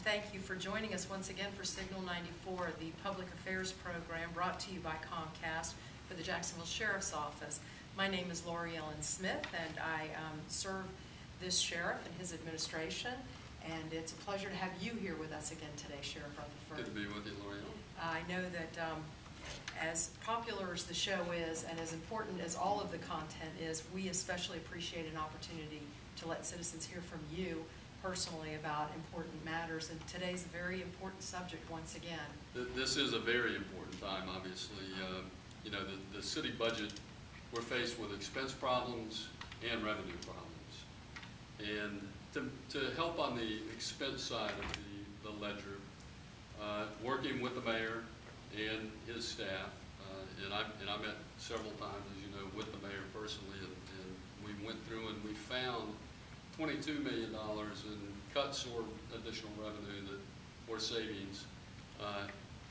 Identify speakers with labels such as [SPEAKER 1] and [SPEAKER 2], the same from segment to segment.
[SPEAKER 1] thank you for joining us once again for Signal 94, the public affairs program brought to you by Comcast for the Jacksonville Sheriff's Office. My name is Lori Ellen Smith, and I serve this sheriff and his administration, and it's a pleasure to have you here with us again today, Sheriff Rutherford.
[SPEAKER 2] Good to be with you, Lori.
[SPEAKER 1] I know that as popular as the show is and as important as all of the content is, we especially appreciate an opportunity to let citizens hear from you personally about important matters, and today's a very important subject once again.
[SPEAKER 2] This is a very important time, obviously. You know, the city budget, we're faced with expense problems and revenue problems. And to help on the expense side of the ledger, working with the mayor and his staff, and I met several times, as you know, with the mayor personally, and we went through and we found $22 million in cuts or additional revenue or savings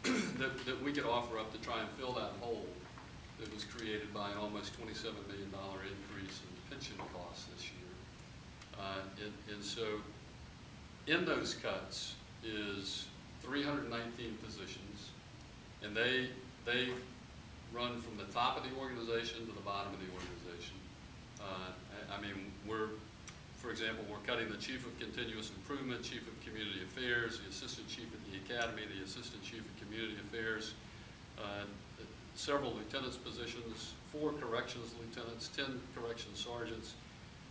[SPEAKER 2] that we could offer up to try and fill that hole that was created by an almost $27 million increase in pension costs this year. And so in those cuts is 319 positions, and they run from the top of the organization to the bottom of the organization. I mean, for example, we're cutting the Chief of Continuous Improvement, Chief of Community Affairs, the Assistant Chief at the Academy, the Assistant Chief of Community Affairs, several lieutenants' positions, 4 corrections lieutenants, 10 corrections sergeants,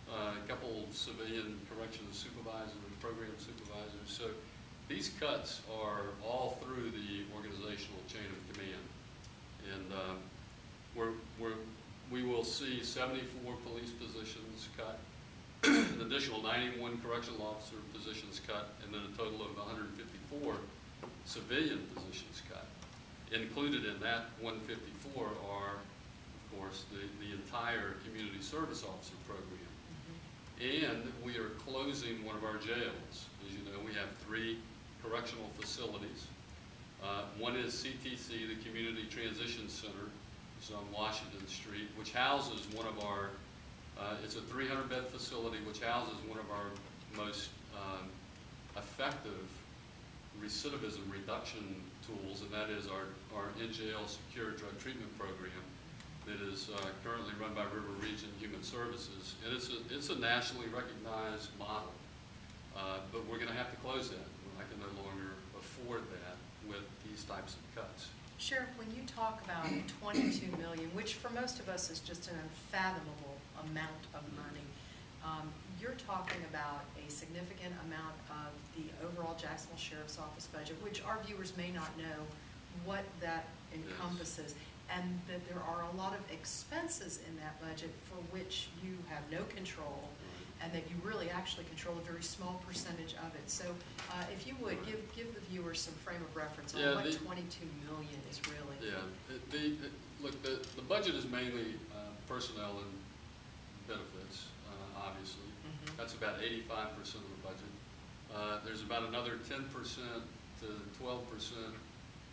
[SPEAKER 2] a couple civilian corrections supervisors, program supervisors. So these cuts are all through the organizational chain of command. And we will see 74 police positions cut, an additional 91 correctional officer positions cut, and then a total of 154 civilian positions cut. Included in that 154 are, of course, the entire community service officer program. And we are closing one of our jails. As you know, we have 3 correctional facilities. One is CTC, the Community Transition Center, which is on Washington Street, which houses one of our it's a 300-bed facility which houses one of our most effective recidivism reduction tools, and that is our in-jail secure drug treatment program that is currently run by River Region Human Services. And it's a nationally recognized model, but we're going to have to close that. I can no longer afford that with these types of cuts.
[SPEAKER 1] Sheriff, when you talk about $22 million, which for most of us is just an unfathomable amount of money, you're talking about a significant amount of the overall Jacksonville Sheriff's Office budget, which our viewers may not know what that encompasses, and that there are a lot of expenses in that budget for which you have no control, and that you really actually control a very small percentage of it. So if you would, give the viewers some frame of reference on what $22 million is really.
[SPEAKER 2] Yeah, look, the budget is mainly personnel and benefits, obviously. That's about 85% of the budget. There's about another 10% to 12%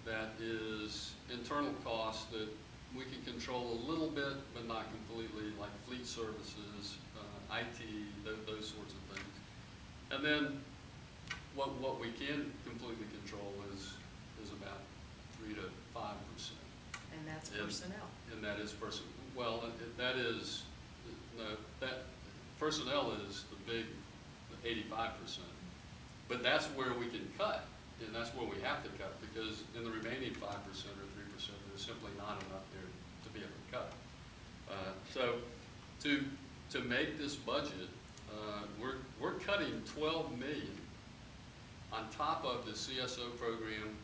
[SPEAKER 2] that is internal costs that we can control a little bit, but not completely, like fleet services, IT, those sorts of things. And then what we can completely control is about 3 to 5%.
[SPEAKER 1] And that's personnel.
[SPEAKER 2] And that is personnel. Well, that is that personnel is the big 85%. But that's where we can cut, and that's where we have to cut, because in the remaining 5% or 3%, there's simply not enough there to be able to cut. So to make this budget, we're cutting $12 million on top of the CSO program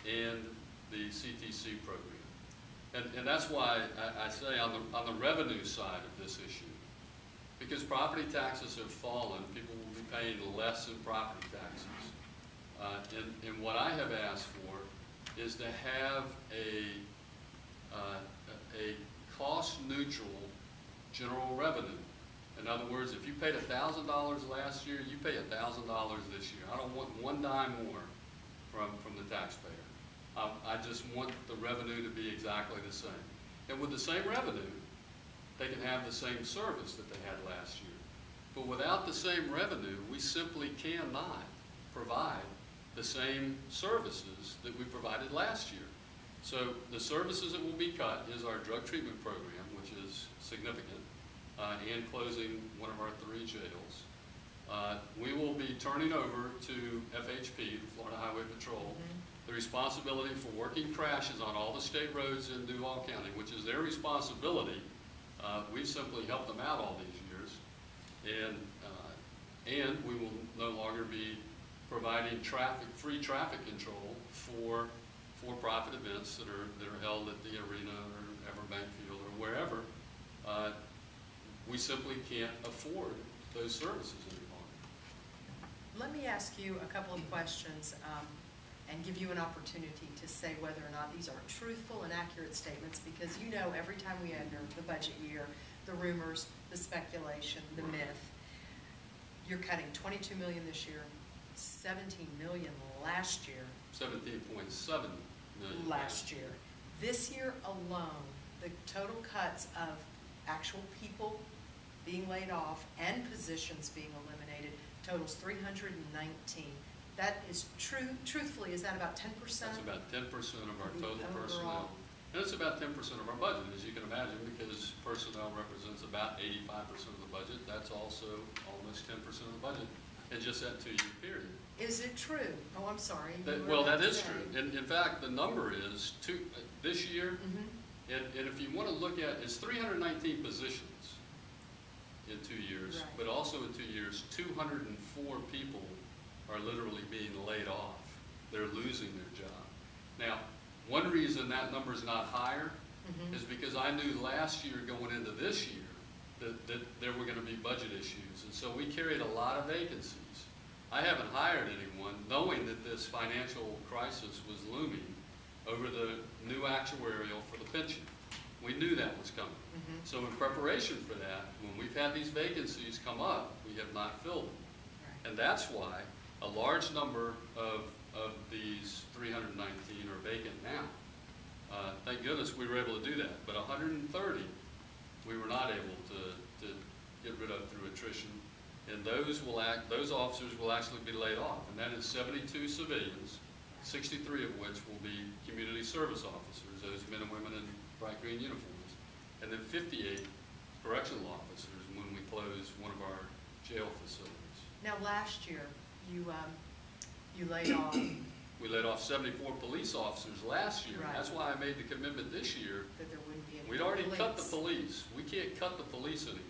[SPEAKER 2] and the CTC program. And that's why I say on the revenue side of this issue, because property taxes have fallen, people will be paying less in property taxes. And what I have asked for is to have a cost-neutral general revenue. In other words, if you paid $1,000 last year, you pay $1,000 this year. I don't want one dime more from the taxpayer. I just want the revenue to be exactly the same. And with the same revenue, they can have the same service that they had last year. But without the same revenue, we simply cannot provide the same services that we provided last year. So the services that will be cut is our drug treatment program, which is significant, and closing one of our 3 jails. We will be turning over to FHP, the Florida Highway Patrol, the responsibility for working crashes on all the state roads in Duval County, which is their responsibility. We've simply helped them out all these years. And we will no longer be providing free traffic control for for-profit events that are held at the arena or Everbank Field or wherever. We simply can't afford those services anymore.
[SPEAKER 1] Let me ask you a couple of questions and give you an opportunity to say whether or not these are truthful and accurate statements, because you know every time we enter the budget year, the rumors, the speculation, the myth. You're cutting $22 million this year, $17 million last year.
[SPEAKER 2] 17.7 million
[SPEAKER 1] last year. This year alone, the total cuts of actual people being laid off and positions being eliminated totals 319. That is truthfully, is that about 10%?
[SPEAKER 2] That's about 10% of our total
[SPEAKER 1] overall
[SPEAKER 2] personnel. And it's about 10% of our budget, as you can imagine, because personnel represents about 85% of the budget. That's also almost 10% of the budget in just that 2-year period.
[SPEAKER 1] Is it true? Oh, I'm sorry.
[SPEAKER 2] Well, that is true. In fact, the number is this year, and if you want to look at, it's 319 positions in 2 years,
[SPEAKER 1] right.
[SPEAKER 2] but also in 2 years, 204 people are literally being laid off. They're losing their job. Now, one reason that number is not higher is because I knew last year going into this year that there were going to be budget issues, and so we carried a lot of vacancies. I haven't hired anyone knowing that this financial crisis was looming over the new actuarial for the pension. We knew that was coming. So in preparation for that, when we've had these vacancies come up, we have not filled them.
[SPEAKER 1] Right.
[SPEAKER 2] And that's why a large number of these 319 are vacant now. Thank goodness we were able to do that. But 130 we were not able to get rid of through attrition. And those officers will actually be laid off. And that is 72 civilians, 63 of which will be community service officers, those men and women in bright green uniforms, and then 58 correctional officers when we close one of our jail facilities.
[SPEAKER 1] Now, last year, you laid off.
[SPEAKER 2] We laid off 74 police officers last year.
[SPEAKER 1] Right.
[SPEAKER 2] That's why I made the commitment this year.
[SPEAKER 1] That there wouldn't be any
[SPEAKER 2] We'd already
[SPEAKER 1] police.
[SPEAKER 2] cut the police. We can't cut the police anymore.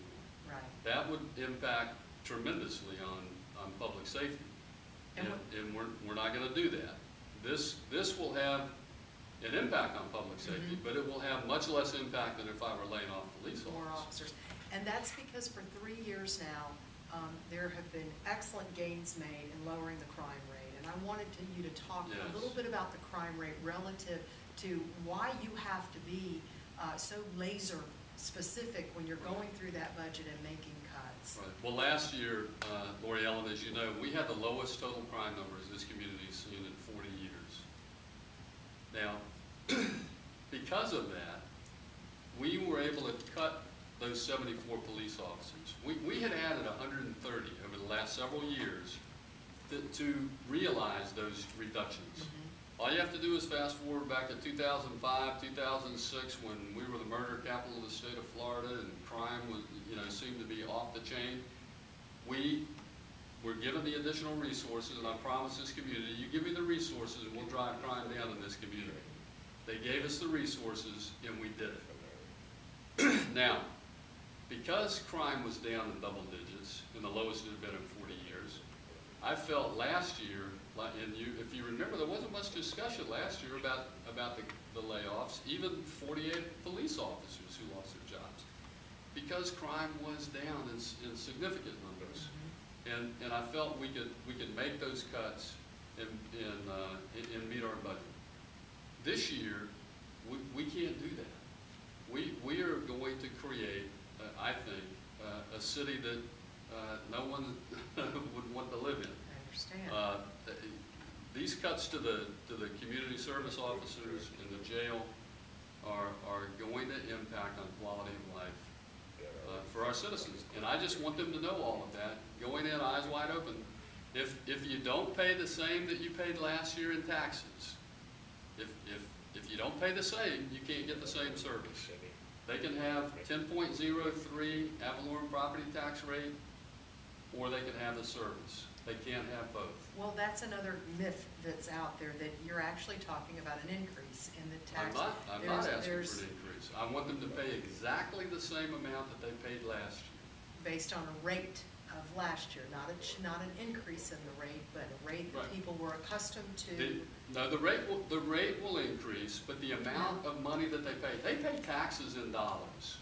[SPEAKER 1] Right.
[SPEAKER 2] That would impact tremendously on public safety. And we're not going to do that. This will have an impact on public safety, but it will have much less impact than if I were laying off police
[SPEAKER 1] More
[SPEAKER 2] officers.
[SPEAKER 1] officers. And that's because for 3 years now, there have been excellent gains made in lowering the crime rate. And I wanted you to talk a little bit about the crime rate relative to why you have to be so laser specific when you're going through that budget and making cuts.
[SPEAKER 2] Right. Well, last year, Lori Ellen, as you know, we had the lowest total crime numbers this community has seen in 40 years. Now, because of that, we were able to cut those 74 police officers. We had added 130 over the last several years to realize those reductions. All you have to do is fast forward back to 2005, 2006, when we were the murder capital of the state of Florida and crime was, seemed to be off the chain. We were given the additional resources, and I promised this community, you give me the resources and we'll drive crime down in this community. They gave us the resources and we did it. Now, because crime was down in double digits, and the lowest it had been in 40 years, I felt last year, and if you remember, there wasn't much discussion last year about the layoffs, even 48 police officers who lost their jobs, because crime was down in significant numbers, and I felt we could make those cuts and meet our budget. This year, we can't do that. We are going to create, I think, a city that no one would want to live in.
[SPEAKER 1] I understand.
[SPEAKER 2] These cuts to the community service officers in the jail are going to impact on quality of life for our citizens. And I just want them to know all of that, going in eyes wide open, If you don't pay the same that you paid last year in taxes, if you don't pay the same, you can't get the same service. They can have 10.03 ad valorem property tax rate, or they can have the service. They can't have both.
[SPEAKER 1] Well, that's another myth that's out there, that you're actually talking about an increase in the tax.
[SPEAKER 2] I'm not asking for an increase. I want them to pay exactly the same amount that they paid last year.
[SPEAKER 1] Based on a rate of last year, not an increase in the rate, but a rate that
[SPEAKER 2] Right.
[SPEAKER 1] people were accustomed to.
[SPEAKER 2] No, the rate will increase, but the amount of money that they pay taxes in dollars.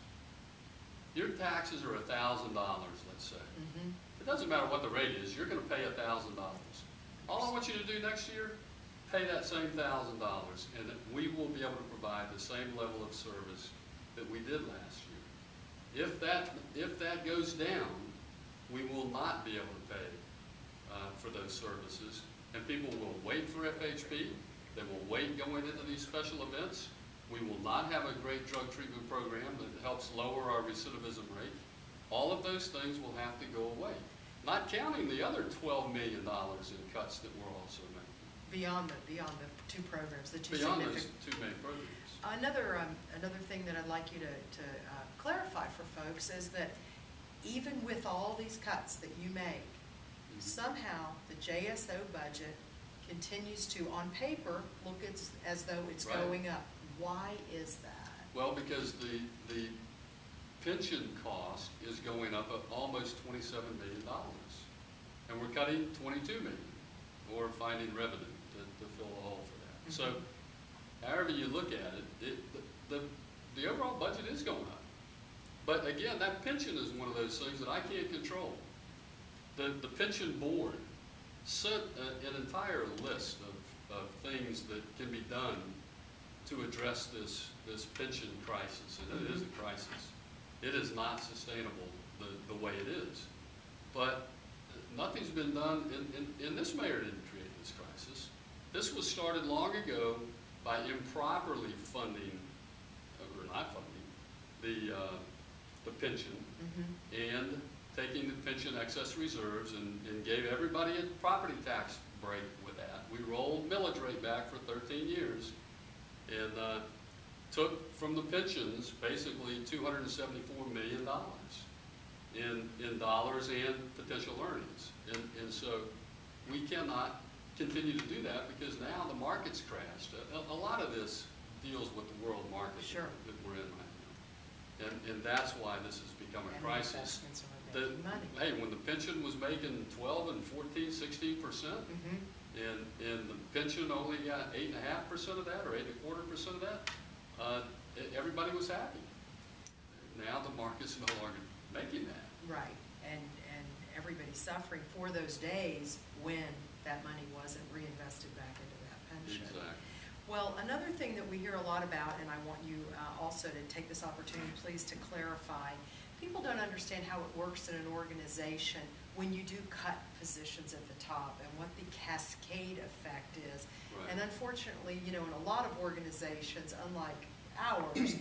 [SPEAKER 2] Your taxes are $1,000, let's say.
[SPEAKER 1] Mhm.
[SPEAKER 2] It doesn't matter what the rate is, you're gonna pay $1,000. All I want you to do next year, pay that same $1,000, and we will be able to provide the same level of service that we did last year. If that goes down, we will not be able to pay for those services, and people will wait for FHP. They will wait going into these special events. We will not have a great drug treatment program that helps lower our recidivism rate. All of those things will have to go away, not counting the other $12 million in cuts that we're also making.
[SPEAKER 1] Beyond the two programs, the two
[SPEAKER 2] Beyond those
[SPEAKER 1] significant.
[SPEAKER 2] two main programs.
[SPEAKER 1] Another thing that I'd like you to clarify for folks is that even with all these cuts that you make, somehow the JSO budget continues to, on paper, look as though it's
[SPEAKER 2] Right.
[SPEAKER 1] going up. Why is that?
[SPEAKER 2] Well, because the pension cost is going up at almost $27 million. And we're cutting $22 million, or finding revenue to fill the hole for that. So however you look at it, the overall budget is going up. But again, that pension is one of those things that I can't control. The pension board sent an entire list of things that can be done to address this pension crisis, and it is a crisis. It is not sustainable the way it is. But nothing's been done, and this mayor didn't create this crisis. This was started long ago by improperly funding, or not funding, the pension, and taking the pension excess reserves and gave everybody a property tax break with that. We rolled millage rate back for 13 years and took from the pensions basically $274 million in dollars and potential earnings. And so we cannot continue to do that, because now the market's crashed. A lot of this deals with the world market
[SPEAKER 1] Sure.
[SPEAKER 2] that we're in right now. And that's why this has become a
[SPEAKER 1] And
[SPEAKER 2] crisis.
[SPEAKER 1] investments are making money.
[SPEAKER 2] Hey, when the pension was making 12 and 14, 16%, and the pension only got 8.5% of that, or 8.25% of that, everybody was happy. Now the market's no longer making that.
[SPEAKER 1] Right, and everybody's suffering for those days when that money wasn't reinvested back into that pension.
[SPEAKER 2] Exactly.
[SPEAKER 1] Well, another thing that we hear a lot about, and I want you also to take this opportunity, please, to clarify, people don't understand how it works in an organization when you do cut positions at the top, and what the cascade effect is.
[SPEAKER 2] Right.
[SPEAKER 1] And unfortunately, in a lot of organizations, unlike ours,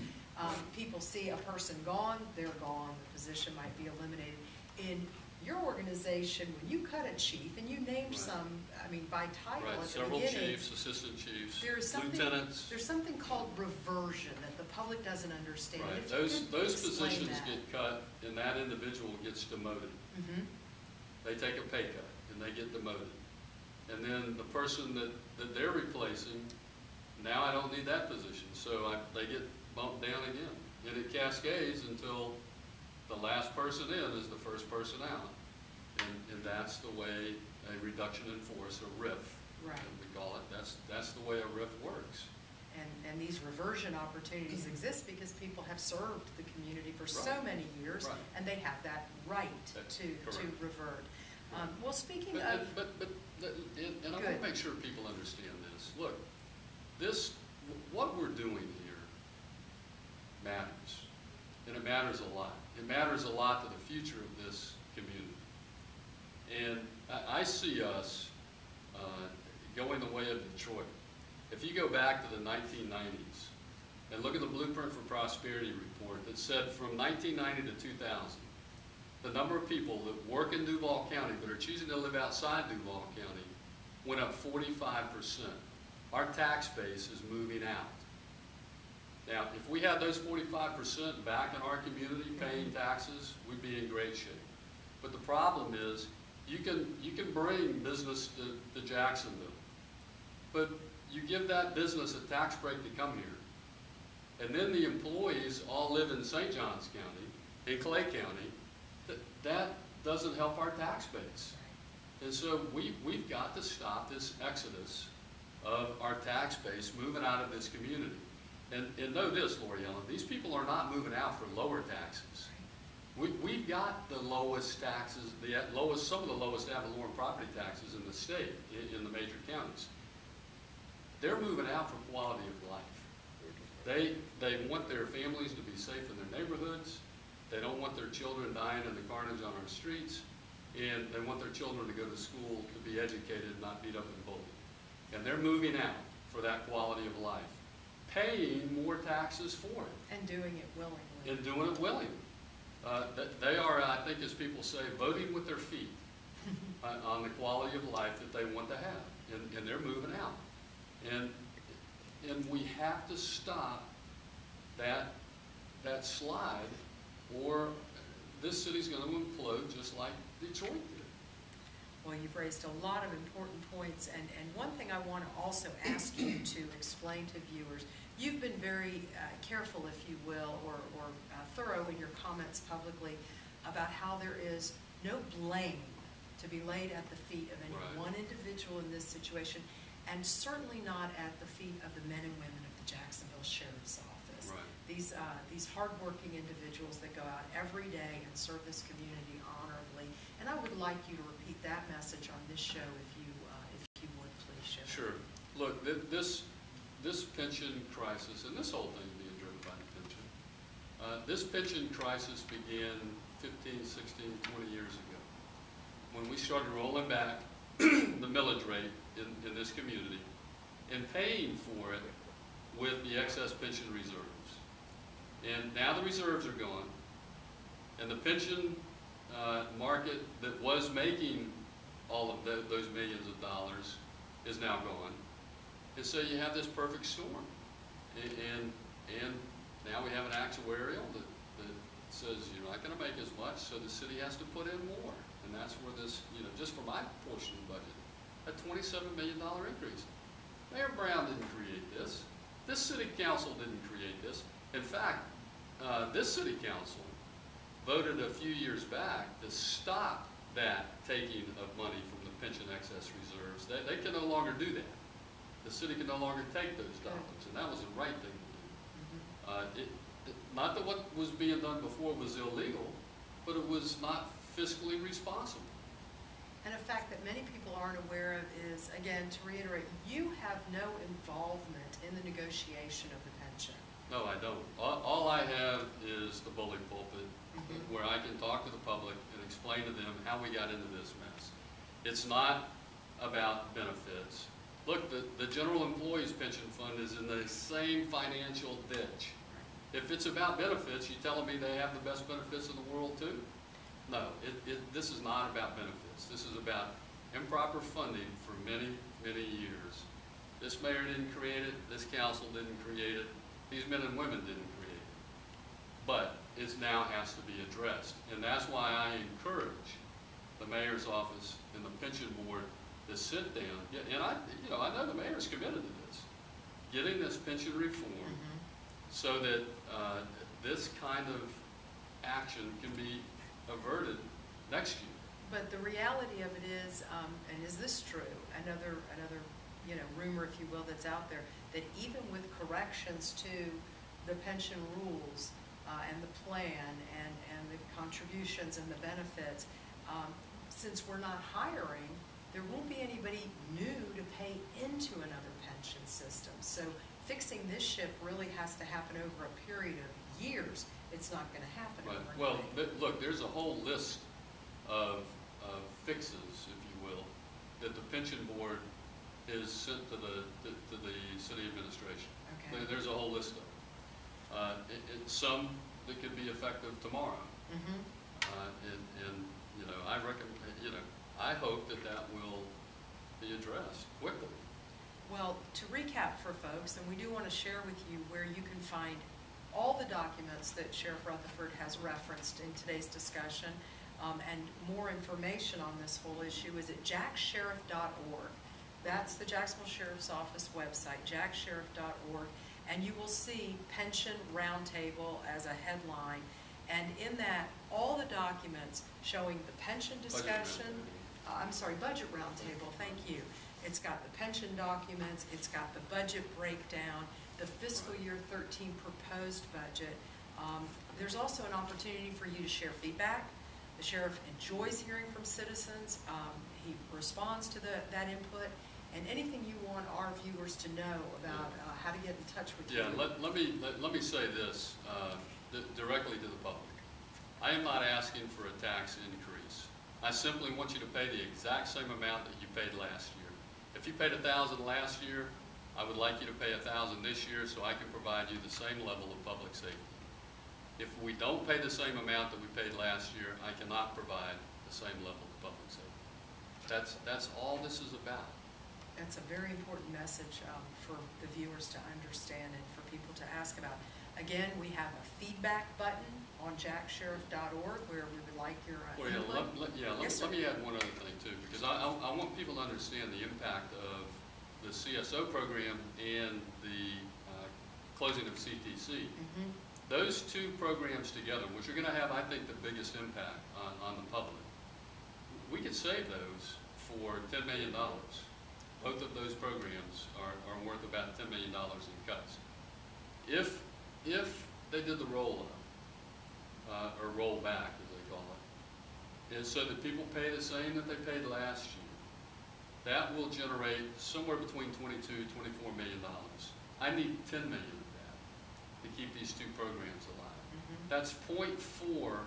[SPEAKER 1] people see a person gone, they're gone, the position might be eliminated. In your organization, when you cut a chief, and you named
[SPEAKER 2] Right.
[SPEAKER 1] some, by title
[SPEAKER 2] Right,
[SPEAKER 1] at the
[SPEAKER 2] several
[SPEAKER 1] beginning,
[SPEAKER 2] chiefs, assistant chiefs,
[SPEAKER 1] there's
[SPEAKER 2] lieutenants.
[SPEAKER 1] something called reversion that the public doesn't understand.
[SPEAKER 2] Right,
[SPEAKER 1] If you
[SPEAKER 2] those
[SPEAKER 1] could explain
[SPEAKER 2] positions
[SPEAKER 1] that.
[SPEAKER 2] get cut, and that individual gets demoted.
[SPEAKER 1] Mhm.
[SPEAKER 2] They take a pay cut, and they get demoted. And then the person that they're replacing, now I don't need that position, so they get bumped down again. And it cascades until the last person in is the first person out. And that's the way a reduction in force, a RIF,
[SPEAKER 1] Right.
[SPEAKER 2] we call it, that's the way a RIF works.
[SPEAKER 1] And these reversion opportunities exist because people have served the community for so
[SPEAKER 2] Right.
[SPEAKER 1] many years,
[SPEAKER 2] Right.
[SPEAKER 1] and they have that right
[SPEAKER 2] That's
[SPEAKER 1] to
[SPEAKER 2] correct.
[SPEAKER 1] revert. Well, speaking
[SPEAKER 2] But
[SPEAKER 1] of,
[SPEAKER 2] I want
[SPEAKER 1] Good.
[SPEAKER 2] to make sure people understand this. Look, what we're doing here matters, and it matters a lot. It matters a lot to the future of this community. And I see us going the way of Detroit. If you go back to the 1990s and look at the Blueprint for Prosperity report that said from 1990 to 2000, the number of people that work in Duval County but are choosing to live outside Duval County went up 45%. Our tax base is moving out. Now, if we had those 45% back in our community paying taxes, we'd be in great shape. But the problem is, you can bring business to Jacksonville, but you give that business a tax break to come here, and then the employees all live in St. Johns County, in Clay County. That doesn't help our tax base. And so we've got to stop this exodus of our tax base moving out of this community. And know this, Lori Ellen, these people are not moving out for lower taxes. We've got the lowest taxes, some of the lowest ad valorem property taxes in the state, in the major counties. They're moving out for quality of life. They want their families to be safe in their neighborhoods. They don't want their children dying in the carnage on our streets. And they want their children to go to school to be educated, not beat up and bullied. And they're moving out for that quality of life, paying more taxes for it.
[SPEAKER 1] And doing it willingly.
[SPEAKER 2] And doing it willingly. They are, I think as people say, voting with their feet on the quality of life that they want to have. And they're moving out. And we have to stop that slide, or this city's going to implode just like Detroit did.
[SPEAKER 1] Well, you've raised a lot of important points, and one thing I want to also ask you to explain to viewers, you've been very careful, if you will, or thorough in your comments publicly about how there is no blame to be laid at the feet of any one individual in this situation, and certainly not at the feet of the men and women of the Jacksonville Sheriff's Office.
[SPEAKER 2] Right.
[SPEAKER 1] These hardworking individuals that go out every day and serve this community honorably. And I would like you to repeat that message on this show, if you would, please, Sheriff.
[SPEAKER 2] Sure. Look, this pension crisis, and this whole thing is being driven by the pension. This pension crisis began 15, 16, 20 years ago, when we started rolling back the millage rate in this community and paying for it with the excess pension reserves. And now the reserves are gone, and the pension market that was making all of those millions of dollars is now gone. And so you have this perfect storm. And now we have an actuarial that says you're not going to make as much, so the city has to put in more. And that's where this, just for my portion of the budget, a $27 million increase. Mayor Brown didn't create this. This city council didn't create this. In fact, this city council voted a few years back to stop that taking of money from the pension excess reserves. They can no longer do that. The city can no longer take those dollars, and that was the right thing to do. Not that what was being done before was illegal, but it was not fiscally responsible.
[SPEAKER 1] And a fact that many people aren't aware of is, again, to reiterate, you have no involvement in the negotiation of the pension.
[SPEAKER 2] No, I don't. All I have is the bully pulpit, where I can talk to the public and explain to them how we got into this mess. It's not about benefits. Look, the general employees pension fund is in the same financial ditch. If it's about benefits, you telling me they have the best benefits in the world too? No, this is not about benefits. This is about improper funding for many, many years. This mayor didn't create it. This council didn't create it. These men and women didn't create it. But it now has to be addressed. And that's why I encourage the mayor's office and the pension board to sit down. And I know the mayor's committed to this, getting this pension reform so that this kind of action can be averted next year.
[SPEAKER 1] But the reality of it is, and is this true? Another rumor, if you will, that's out there, that even with corrections to the pension rules and the plan and the contributions and the benefits, since we're not hiring, there won't be anybody new to pay into another pension system. So fixing this ship really has to happen over a period of years. It's not going to happen overnight.
[SPEAKER 2] Well, look, there's a whole list of fixes, if you will, that the pension board is sent to the city administration.
[SPEAKER 1] Okay.
[SPEAKER 2] There's a whole list of them. Some that could be effective tomorrow. And, you know, I recommend, you know, I hope that that will be addressed quickly.
[SPEAKER 1] Well, to recap for folks, and we do want to share with you where you can find all the documents that Sheriff Rutherford has referenced in today's discussion, and more information on this whole issue is at JAXSHERIFF.org. That's the Jacksonville Sheriff's Office website, JAXSHERIFF.org, and you will see Pension Roundtable as a headline, and in that, all the documents showing the pension discussion, Budget Roundtable, thank you. It's got the pension documents, it's got the budget breakdown, the fiscal year 13 proposed budget. There's also an opportunity for you to share feedback. The sheriff enjoys hearing from citizens. He responds to that input, and anything you want our viewers to know about how to get in touch with you.
[SPEAKER 2] Yeah, let me say this directly to the public. I am not asking for a tax increase. I simply want you to pay the exact same amount that you paid last year. If you paid $1,000 last year, I would like you to pay $1,000 this year so I can provide you the same level of public safety. If we don't pay the same amount that we paid last year, I cannot provide the same level of public safety. That's all this is about.
[SPEAKER 1] That's a very important message for the viewers to understand and for people to ask about. Again, we have a feedback button on JAXSHERIFF.org where we would like your input.
[SPEAKER 2] Let me add one other thing too, because I want people to understand the impact of the CSO program and the closing of CTC. Mm-hmm. Those two programs together, which are going to have, I think, the biggest impact on the public, we could save those for $10 million. Both of those programs are worth about $10 million in cuts. If they did the roll-up, or roll back, as they call it, is so that people pay the same that they paid last year, that will generate somewhere between $22, $24 million. I need $10 million of that to keep these two programs alive. Mm-hmm. That's 0.4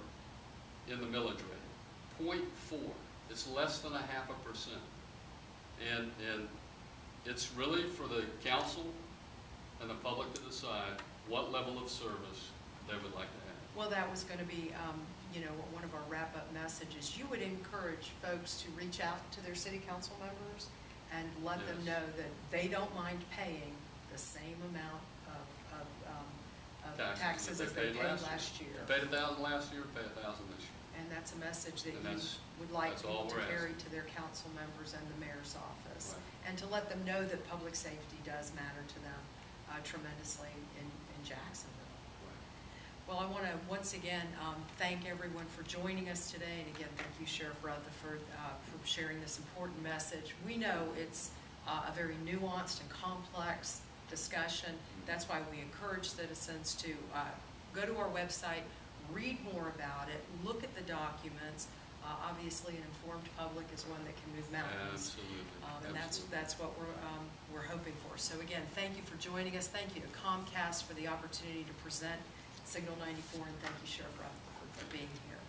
[SPEAKER 2] in the millage rate. 0.4. It's less than 0.5%. And it's really for the council and the public to decide what level of service they would like to have.
[SPEAKER 1] Well, that was going to be, one of our wrap-up messages. You would encourage folks to reach out to their city council members and let them know that they don't mind paying the same amount of taxes as they paid last year.
[SPEAKER 2] Paid $1,000 last year, pay $1,000 this year.
[SPEAKER 1] And that's a message that you would like people to carry to their council members and the mayor's office. Right. And to let them know that public safety does matter to them tremendously in Jacksonville. Well, I want to once again thank everyone for joining us today, and again, thank you, Sheriff Rutherford, for sharing this important message. We know it's a very nuanced and complex discussion. That's why we encourage citizens to go to our website, read more about it, look at the documents. Obviously, an informed public is one that can move mountains.
[SPEAKER 2] Absolutely.
[SPEAKER 1] And that's what we're hoping for. So again, thank you for joining us. Thank you to Comcast for the opportunity to present Signal 94, and thank you, Sheriff Rutherford, for being here.